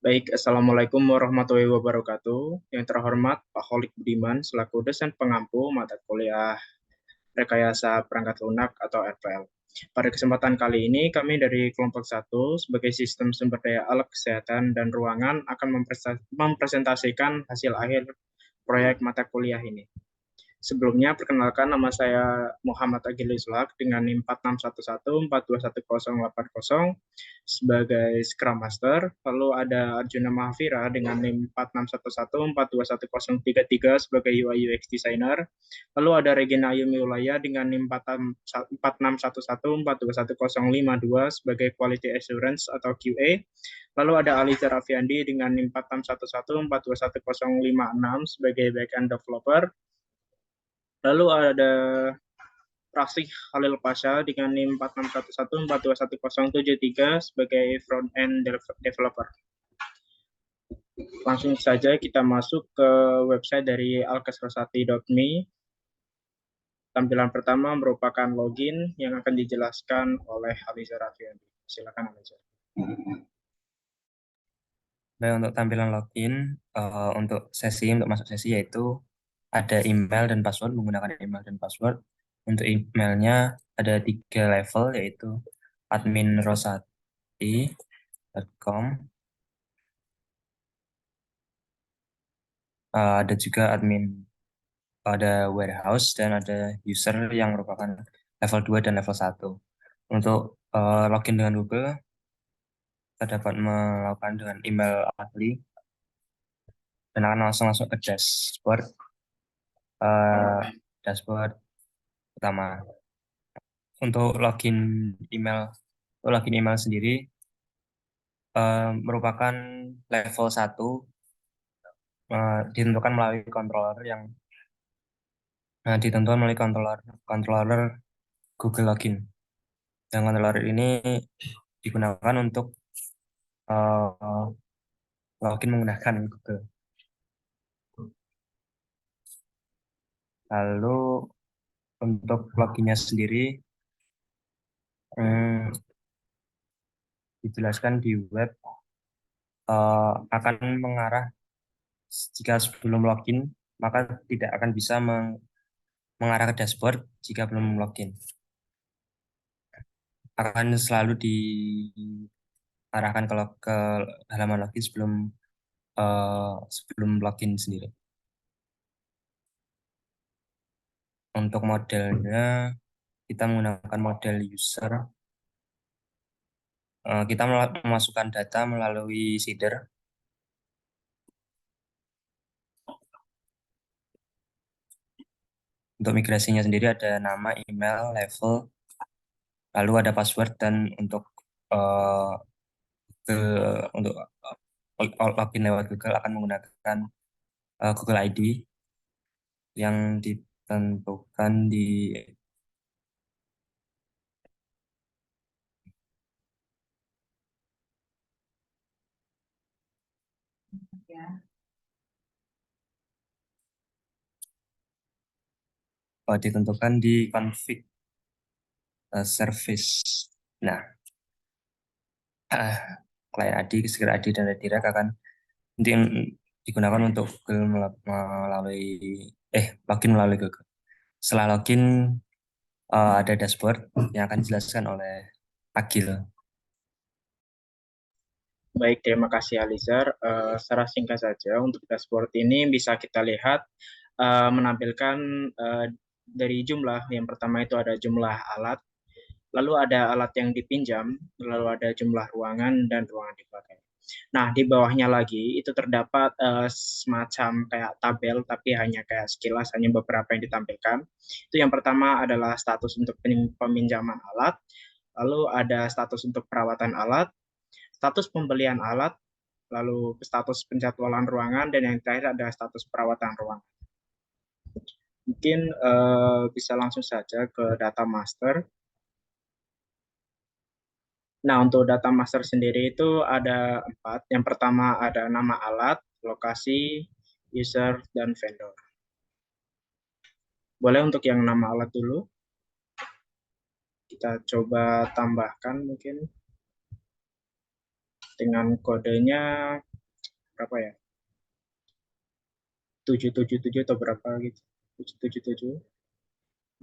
Baik, Assalamualaikum warahmatullahi wabarakatuh. Yang terhormat Pak Holik Budiman selaku dosen pengampu mata kuliah Rekayasa Perangkat Lunak atau RPL. Pada kesempatan kali ini, kami dari kelompok 1 sebagai Sistem Sumber Daya Alat Kesehatan dan Ruangan akan mempresentasikan hasil akhir proyek mata kuliah ini. Sebelumnya, perkenalkan nama saya Muhammad Agil Islak dengan NIM 4611421080 sebagai Scrum Master. Lalu ada Arjuna Mahafira dengan NIM 4611421033 sebagai UI UX Designer. Lalu ada Regina Ayumi Ulaya dengan NIM 4611421052 sebagai Quality Assurance atau QA. Lalu ada Aliza Raffiandi dengan NIM 4611421056 sebagai Backend Developer. Lalu ada Rafik Khalil Pasha dengan NIM 4611421073 sebagai front-end developer. Langsung saja kita masuk ke website dari alkesrosati.me. Tampilan pertama merupakan login yang akan dijelaskan oleh Aliza Raffiandi. Silakan Aliza. Baik, untuk tampilan login, untuk masuk sesi yaitu ada email dan password, menggunakan email dan password. Untuk emailnya ada 3 level, yaitu admin.rosati.com, ada juga ada warehouse, dan ada user yang merupakan level 2 dan level 1. Untuk login dengan Google, kita dapat melakukan dengan email asli dan akan langsung ke dashboard utama. Untuk login email sendiri merupakan level 1, ditentukan melalui controller Google Login. Dan controller ini digunakan untuk login menggunakan Google. Lalu untuk loginnya sendiri dijelaskan di web, akan mengarah, jika sebelum login maka tidak akan bisa mengarah ke dashboard jika belum login. Akan selalu diarahkan ke halaman login sebelum login sendiri. Untuk modelnya, kita menggunakan model user. Kita memasukkan data melalui seeder. Untuk migrasinya sendiri ada nama, email, level, lalu ada password, dan untuk login lewat Google akan menggunakan Google ID yang ditentukan di config service. Nah, client ID, secret ID, dan redirect akan digunakan untuk Google login melalui Google. Setelah login, ada dashboard yang akan dijelaskan oleh Agil. Baik, terima kasih Alizar. Secara singkat saja, untuk dashboard ini bisa kita lihat menampilkan dari jumlah. Yang pertama itu ada jumlah alat, lalu ada alat yang dipinjam, lalu ada jumlah ruangan dan ruangan dipakai. Nah, di bawahnya lagi itu terdapat semacam kayak tabel, tapi hanya kayak sekilas, hanya beberapa yang ditampilkan. Itu yang pertama adalah status untuk peminjaman alat, lalu ada status untuk perawatan alat, status pembelian alat, lalu status penjadwalan ruangan, dan yang terakhir ada status perawatan ruangan. Mungkin bisa langsung saja ke data master. Nah, untuk data master sendiri itu ada 4. Yang pertama ada nama alat, lokasi, user, dan vendor. Boleh untuk yang nama alat dulu. Kita coba tambahkan mungkin dengan kodenya berapa ya? 777 atau berapa gitu. 777.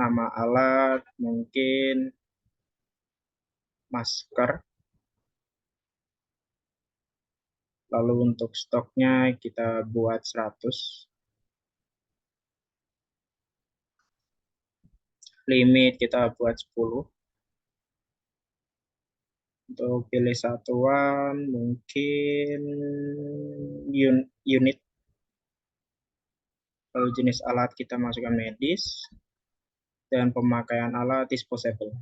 Nama alat mungkin masker. Lalu untuk stoknya kita buat 100. Limit kita buat 10. Untuk pilih satuan mungkin unit. Lalu jenis alat kita masukkan medis. Dan pemakaian alat disposable.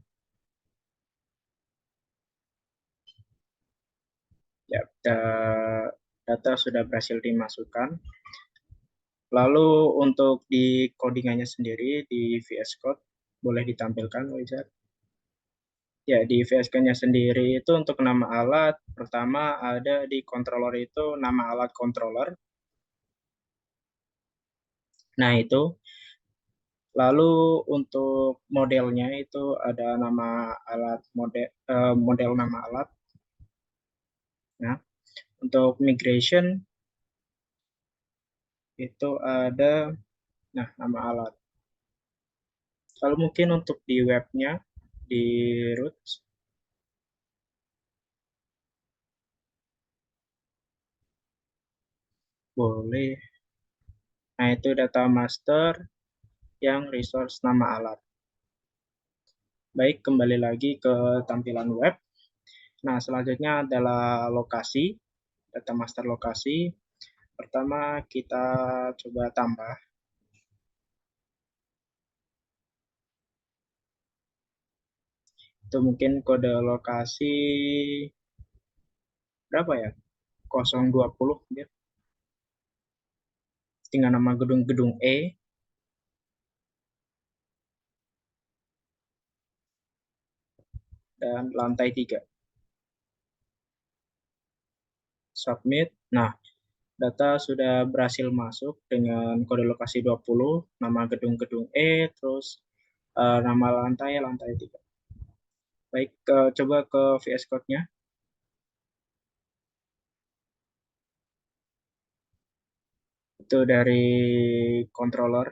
Ya, data sudah berhasil dimasukkan. Lalu untuk di codingannya sendiri di VS Code boleh ditampilkan, Wizard. Ya, di VS Code-nya sendiri itu untuk nama alat, pertama ada di controller itu nama alat controller. Nah, itu. Lalu untuk modelnya itu ada nama alat model nama alat. Nah, untuk migration itu ada nama alat. Lalu mungkin untuk di webnya di root boleh. Nah, itu data master yang resource nama alat. Baik, kembali lagi ke tampilan web. Nah, selanjutnya adalah lokasi, data master lokasi. Pertama, kita coba tambah. Itu mungkin kode lokasi berapa ya? 020 ya. Tinggal nama gedung-gedung E. Dan lantai 3. Submit. Nah, data sudah berhasil masuk dengan kode lokasi 20, nama gedung-gedung E, terus nama lantai 3. Baik, coba ke VS Code-nya. Itu dari controller.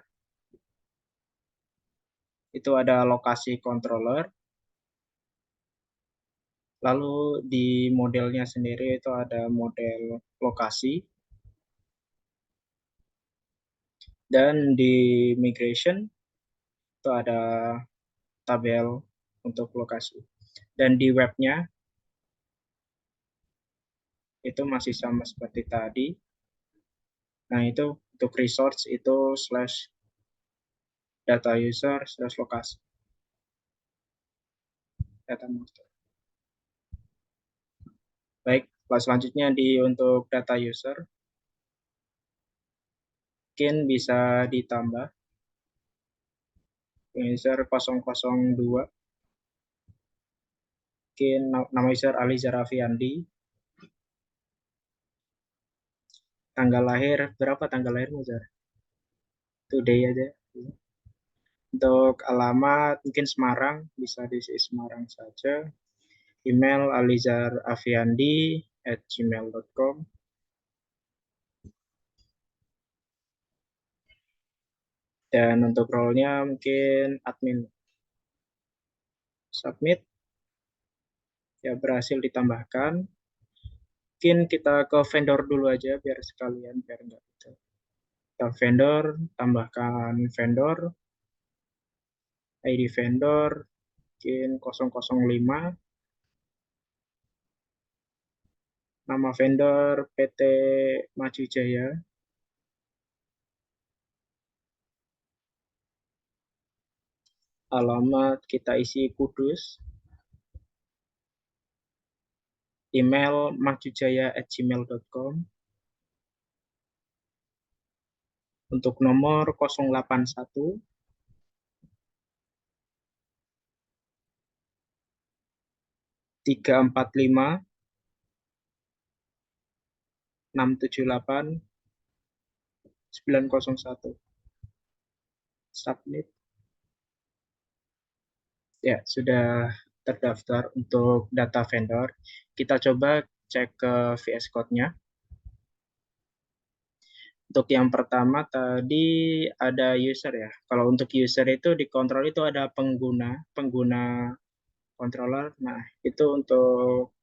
Itu ada lokasi controller. Lalu di modelnya sendiri itu ada model lokasi. Dan di migration itu ada tabel untuk lokasi. Dan di webnya itu masih sama seperti tadi. Nah, itu untuk resource itu slash data user slash lokasi. Data master. Baik, selanjutnya untuk data user. Mungkin bisa ditambah. User 002. Mungkin nama user Aliza Rafiandi. Tanggal lahir, berapa tanggal lahir user? Today aja. Untuk alamat mungkin Semarang, bisa diisi Semarang saja. Email alizarafiandi@gmail.com. Dan untuk role-nya mungkin admin. Submit. Ya, berhasil ditambahkan. Mungkin kita ke vendor dulu aja biar sekalian, biar enggak gitu. Kita vendor, tambahkan vendor, ID vendor, mungkin 005, nama vendor PT Maju Jaya, alamat kita isi Kudus, email majujaya@gmail.com, untuk nomor 081 345 678 901. Submit. Ya, sudah terdaftar untuk data vendor. Kita coba cek ke VS Code-nya. Untuk yang pertama tadi ada user ya. Kalau untuk user itu dikontrol itu ada pengguna controller. Nah, itu untuk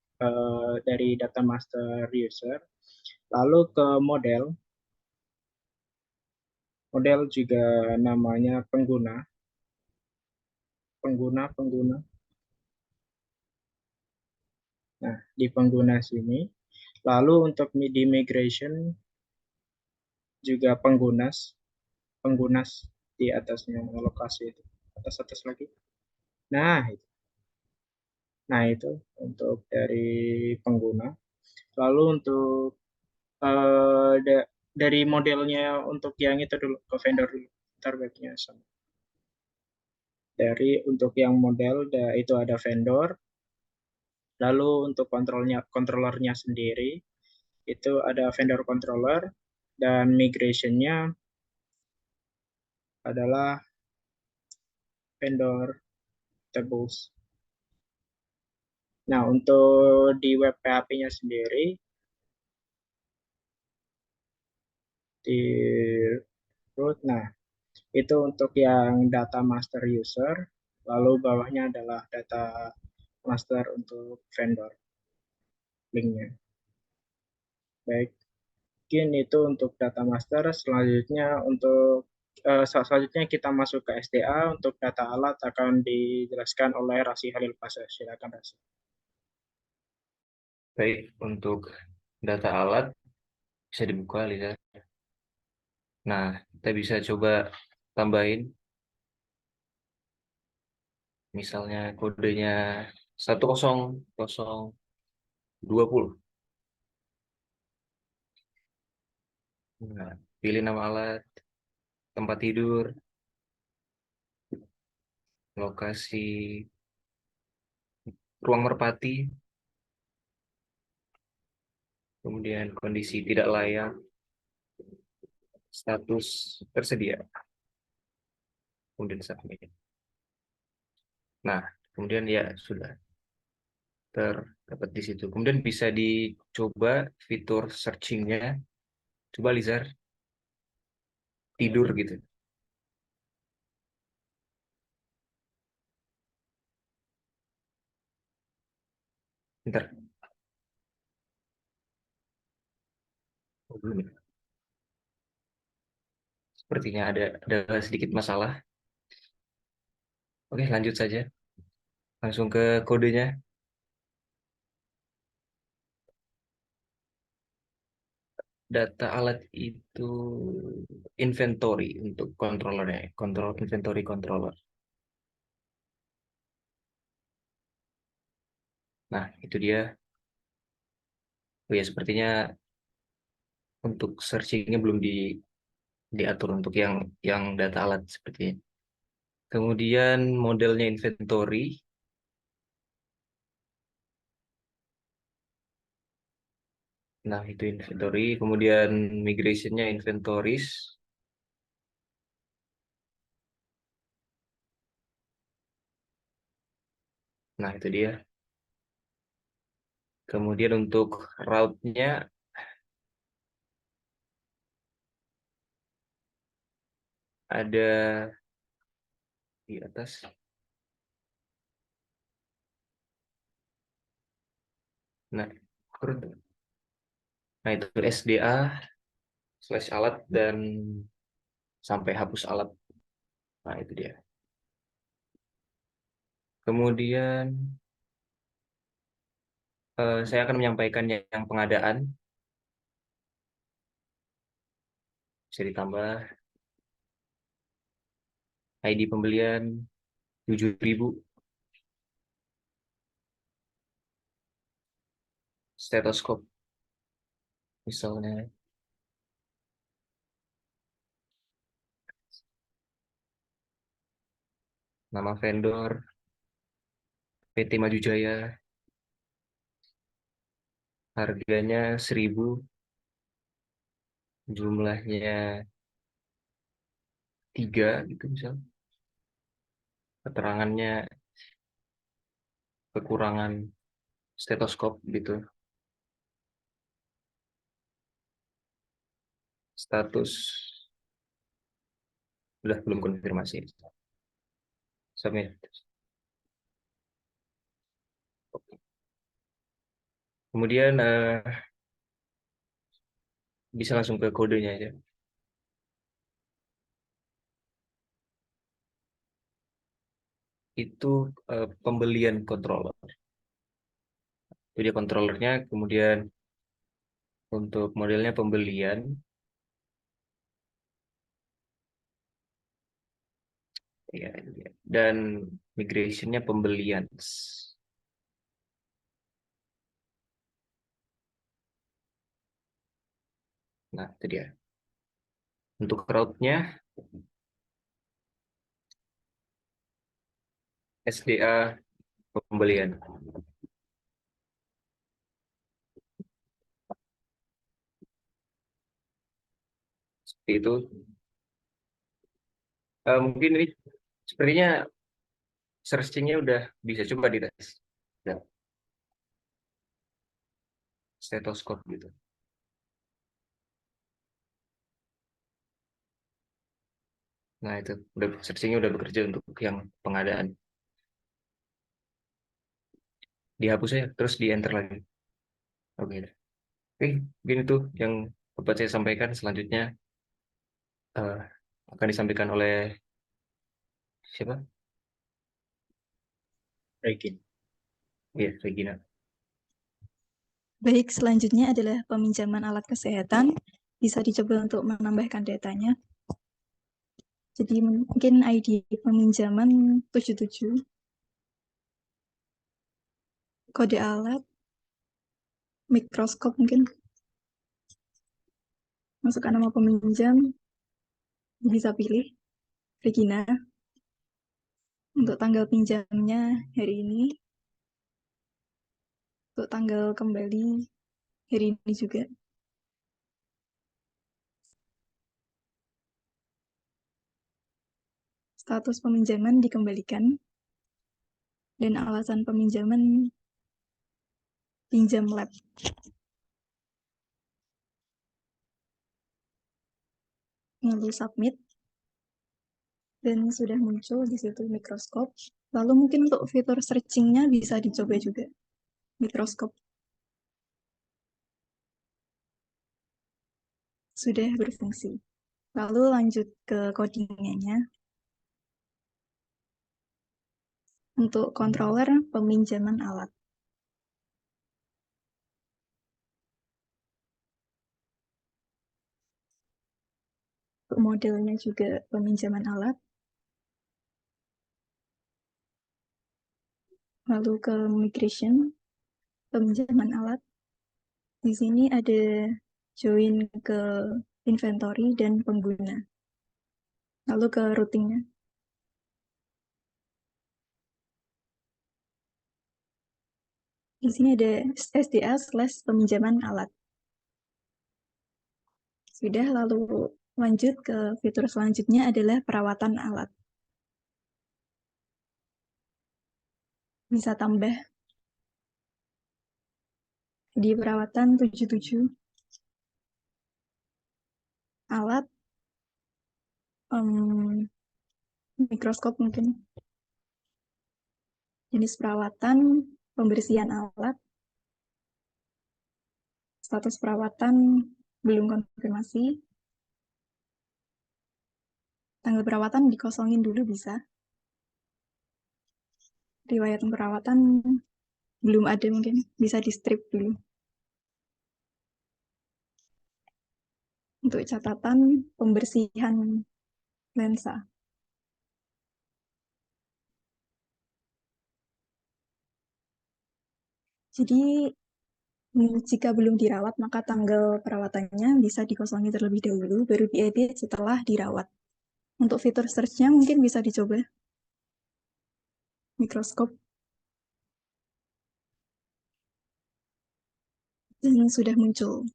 dari data master user. Lalu ke model, model juga namanya pengguna, pengguna. Nah, di pengguna sini. Lalu untuk di migration juga penggunas di atasnya lokasi itu. Atas-atas lagi. Nah, itu. Nah, itu untuk dari pengguna. Lalu untuk dari modelnya untuk yang itu dulu ke vendor dulu. Ntar baiknya sama. Dari untuk yang model itu ada vendor. Lalu untuk kontrolernya sendiri itu ada vendor controller dan migrationnya adalah vendor tables. Nah, untuk di web PHP-nya sendiri di root, nah itu untuk yang data master user, lalu bawahnya adalah data master untuk vendor linknya. Baik, mungkin itu untuk data master. Selanjutnya untuk selanjutnya kita masuk ke SDA. Untuk data alat akan dijelaskan oleh Rasi Halil Pasha. Silakan Rasi. Baik, untuk data alat bisa dibuka, lihat. Nah, kita bisa coba tambahin, misalnya kodenya 10020. Nah, pilih nama alat, tempat tidur, lokasi ruang merpati, kemudian kondisi tidak layak, status tersedia, kemudian submit. Nah, kemudian ya sudah terdapat di situ. Kemudian bisa dicoba fitur searchingnya. Coba Lizar, tidur gitu. Ntar, oh, belum ya? Sepertinya ada sedikit masalah. Oke, lanjut saja. Langsung ke kodenya. Data alat itu inventory untuk controllernya, kontrol inventory controller. Nah, itu dia. Oh ya, sepertinya untuk searchingnya belum diatur untuk yang data alat sepertinya. Kemudian modelnya inventory. Nah, itu inventory. Kemudian migrationnya inventories. Nah, itu dia. Kemudian untuk route-nya ada di atas. Nah, nah itu SDA slash alat dan sampai hapus alat. Nah, itu dia. Kemudian saya akan menyampaikan yang pengadaan. Bisa ditambah ID pembelian 7.000. Stetoskop misalnya. Nama vendor PT Maju Jaya. Harganya 1.000. Jumlahnya 3 gitu misal. Keterangannya kekurangan stetoskop gitu. Status sudah belum konfirmasi. Submit. Kemudian bisa langsung ke kodenya aja. Itu pembelian controller. Jadi controllernya, kemudian untuk modelnya pembelian, ya, ya. Dan migrationnya pembelian. Nah, itu dia. Untuk route-nya SDA pembelian. Seperti itu. Mungkin ini sepertinya searching-nya udah bisa coba di tes. Udah, stetoskop gitu. Nah, itu udah searching-nya udah bekerja untuk yang pengadaan. Dihapus ya, terus di enter lagi. Oke. Oke, mungkin itu yang dapat saya sampaikan. Selanjutnya eh, akan disampaikan oleh siapa? Regin. Iya, Regina. Baik, selanjutnya adalah peminjaman alat kesehatan. Bisa dicoba untuk menambahkan datanya. Jadi mungkin ID peminjaman 77, kode alat, mikroskop mungkin. Masukkan nama peminjam, bisa pilih Regina. Untuk tanggal pinjamnya hari ini, untuk tanggal kembali hari ini juga. Status peminjaman dikembalikan, dan alasan peminjaman pinjam lab. Lalu submit, dan sudah muncul di situ mikroskop. Lalu mungkin untuk fitur searching-nya bisa dicoba juga, mikroskop. Sudah berfungsi. Lalu lanjut ke codingannya. Untuk controller peminjaman alat. Untuk modelnya juga peminjaman alat. Lalu ke migration, peminjaman alat. Di sini ada join ke inventory dan pengguna. Lalu ke routingnya. Di sini ada SDA/peminjaman alat. Sudah, lalu lanjut ke fitur selanjutnya adalah perawatan alat. Bisa tambah di perawatan 77 alat, mikroskop mungkin, jenis perawatan, pembersihan alat, status perawatan belum konfirmasi, tanggal perawatan dikosongin dulu bisa, riwayat perawatan belum ada mungkin, bisa di strip dulu. Untuk catatan pembersihan lensa. Jadi jika belum dirawat, maka tanggal perawatannya bisa dikosongi terlebih dahulu, baru diedit setelah dirawat. Untuk fitur search-nya mungkin bisa dicoba. Mikroskop. Dan sudah muncul.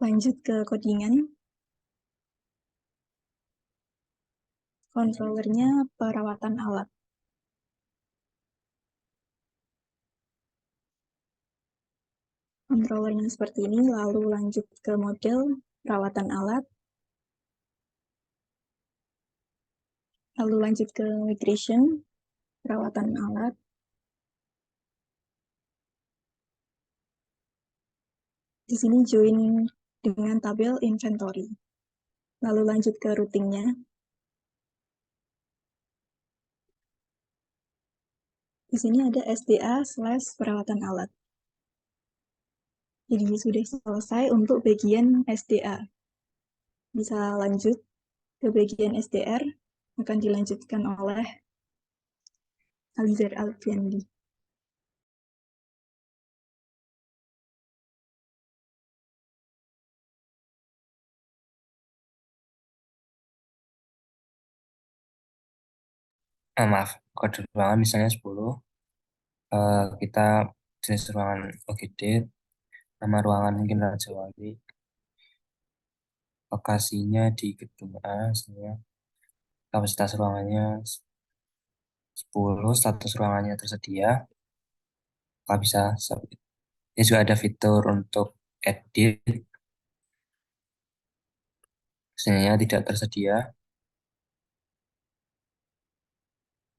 Lanjut ke codingan. Controllernya perawatan alat. Controllernya seperti ini, lalu lanjut ke model, perawatan alat. Lalu lanjut ke migration, perawatan alat. Di sini join dengan tabel inventory. Lalu lanjut ke routingnya. Di sini ada SDA/perawatan alat. Jadi sudah selesai untuk bagian SDA. Bisa lanjut ke bagian SDR, akan dilanjutkan oleh Alizar Alfiandi. Maaf, kode ruangan misalnya 10. Kita jenis ruangan OGD, nama ruangan mungkin Raja Wali, lokasinya di gedung A, misalnya. Kapasitas ruangannya 10, status ruangannya tersedia. Kita bisa submit. Ini juga ada fitur untuk edit, sebenarnya tidak tersedia.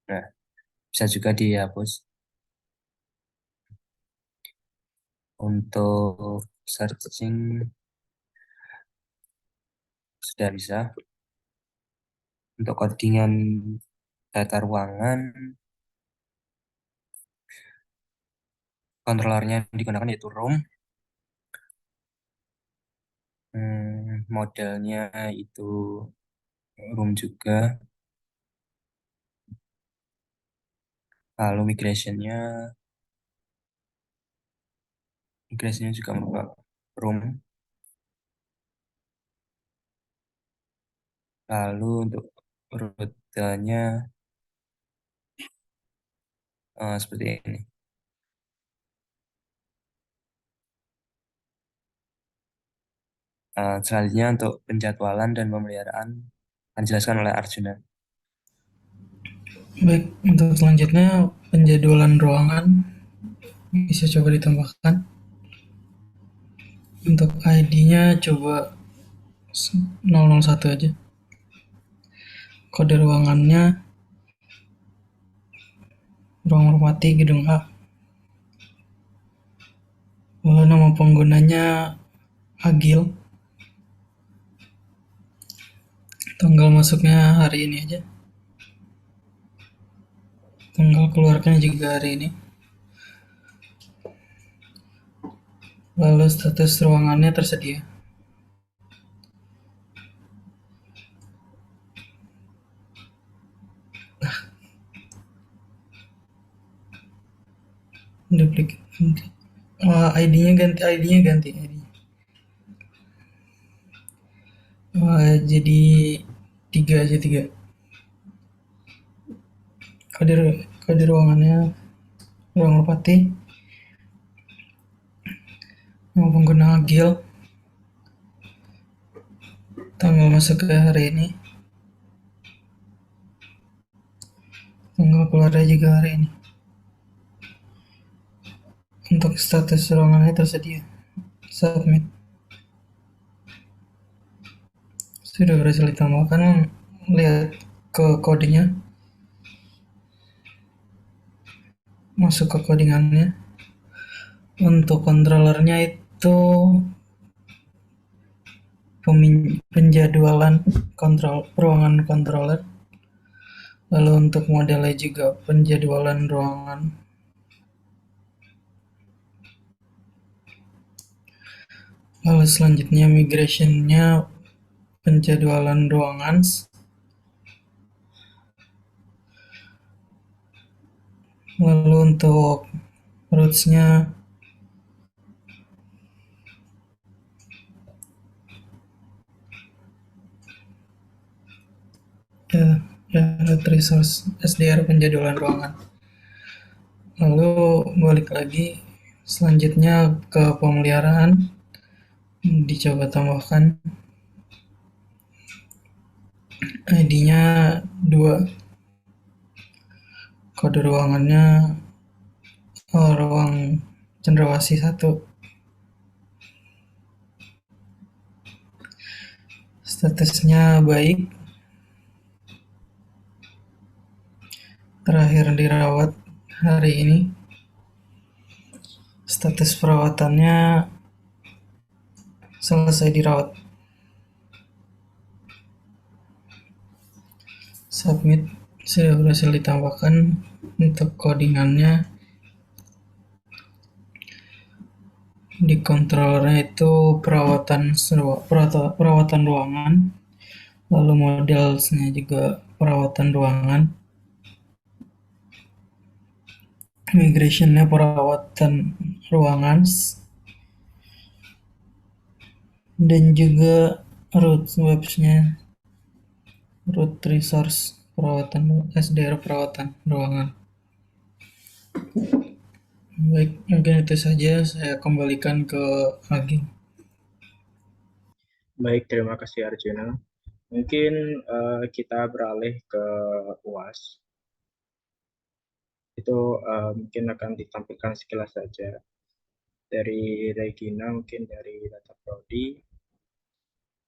Nah, bisa juga dihapus. Untuk searching sudah bisa. Untuk codingan data ruangan, kontrolernya yang digunakan yaitu room. Modelnya itu room juga. Lalu migrationnya juga merupakan room. Lalu untuk rutenya seperti ini. Selanjutnya untuk penjadwalan dan pemeliharaan akan dijelaskan oleh Arjuna. Baik, untuk selanjutnya penjadwalan ruangan bisa coba ditambahkan. Untuk ID-nya coba 001 aja. Kode ruangannya ruang merpati gedung A. Lalu nama penggunanya Agil. Tanggal masuknya hari ini aja. Tanggal keluarnya juga hari ini. Lalu status ruangannya tersedia. Duplicate. ID-nya ganti. Jadi 3 aja. Kode ruangannya ruang merpati. Nama pengguna Agil. Tanggal masuk ke hari ini. Tanggal keluarnya juga hari ini. Untuk status ruangannya tersedia. Submit. Sudah berhasil ditambahkan. Lihat ke kodenya. Masuk ke codingannya. Untuk controllernya itu penjadwalan ruangan controller. Lalu untuk modelnya juga penjadwalan ruangan. Lalu selanjutnya migrationnya penjadwalan ruangan. Lalu untuk routes-nya route resource SDR penjadwalan ruangan. Lalu balik lagi selanjutnya ke pemeliharaan, dicoba tambahkan ID-nya 2, kode ruangannya ruang Cendrawasih 1. Statusnya baik, terakhir dirawat hari ini. Status perawatannya selesai dirawat. Submit sudah berhasil ditambahkan. Untuk codingannya di controllernya itu perawatan ruangan, lalu modelsnya juga perawatan ruangan, migrationnya perawatan ruangan, dan juga root websnya root resource perawatan SDR perawatan ruangan. Baik, mungkin itu saja. Saya kembalikan ke Aging. Baik, terima kasih Arjuna. Mungkin kita beralih ke UAS. Itu mungkin akan ditampilkan sekilas saja. Dari Regina, mungkin dari data prodi.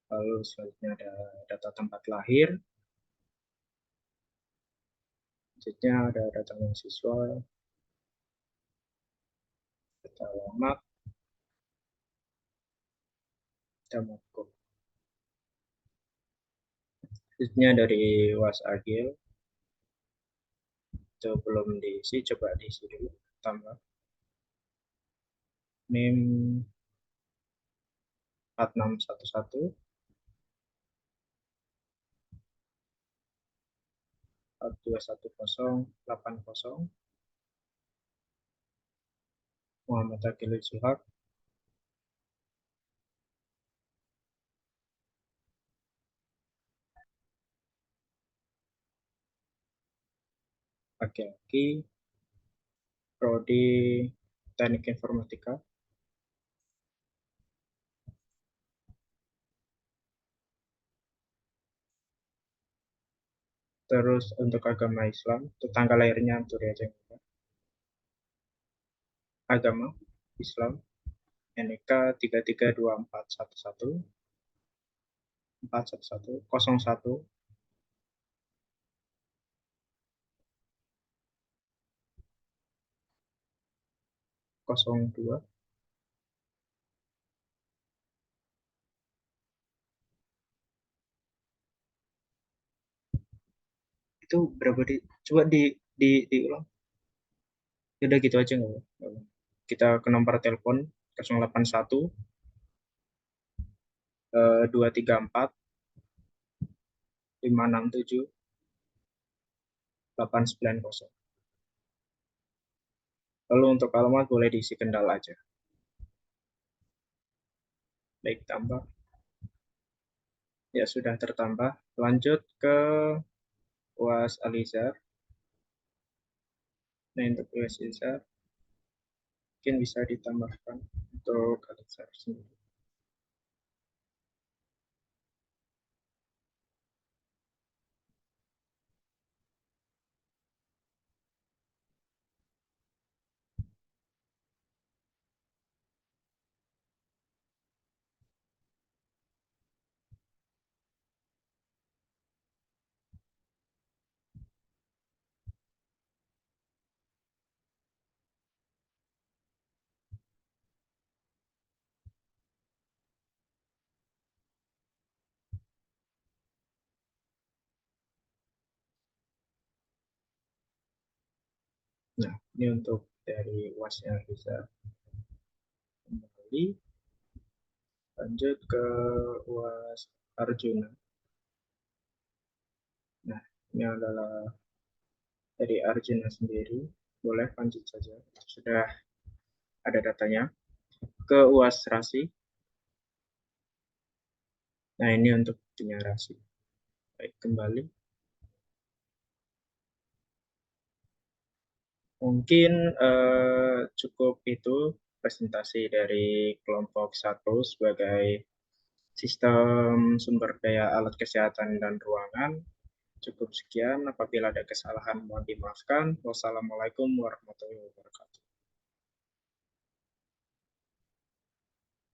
Lalu selanjutnya ada data tempat lahir. Selanjutnya ada data mahasiswa, data alamat, data markup. Selanjutnya dari UAS Agil. Itu belum diisi, coba diisi dulu. Tambah. NIM 4611 421080 Muhammad Akil Zuhak. Laki-laki, prodi Teknik Informatika. Terus untuk agama Islam, itu tanggal lahirnya Anturi aja. Agama Islam, NIK 332411 411 01 02 itu berapa coba diulang. Ya udah gitu aja nggak apa. Kita ke nomor telepon 081 234 567 890. Lalu untuk alamat boleh diisi Kendal aja. Baik, tambah. Ya sudah tertambah. Lanjut ke UAS Alizar. Nah, untuk UAS Alizar mungkin bisa ditambahkan untuk Alizar sendiri. Nah, ini untuk dari UAS-nya bisa kembali. Lanjut ke UAS Arjuna. Nah, ini adalah dari Arjuna sendiri. Boleh lanjut saja. Sudah ada datanya. Ke UAS Rasi. Nah, ini untuk punya Rasi. Baik, kembali. Mungkin cukup itu presentasi dari kelompok 1 sebagai sistem sumber daya alat kesehatan dan ruangan. Cukup sekian, apabila ada kesalahan mohon dimaafkan. Wassalamualaikum warahmatullahi wabarakatuh.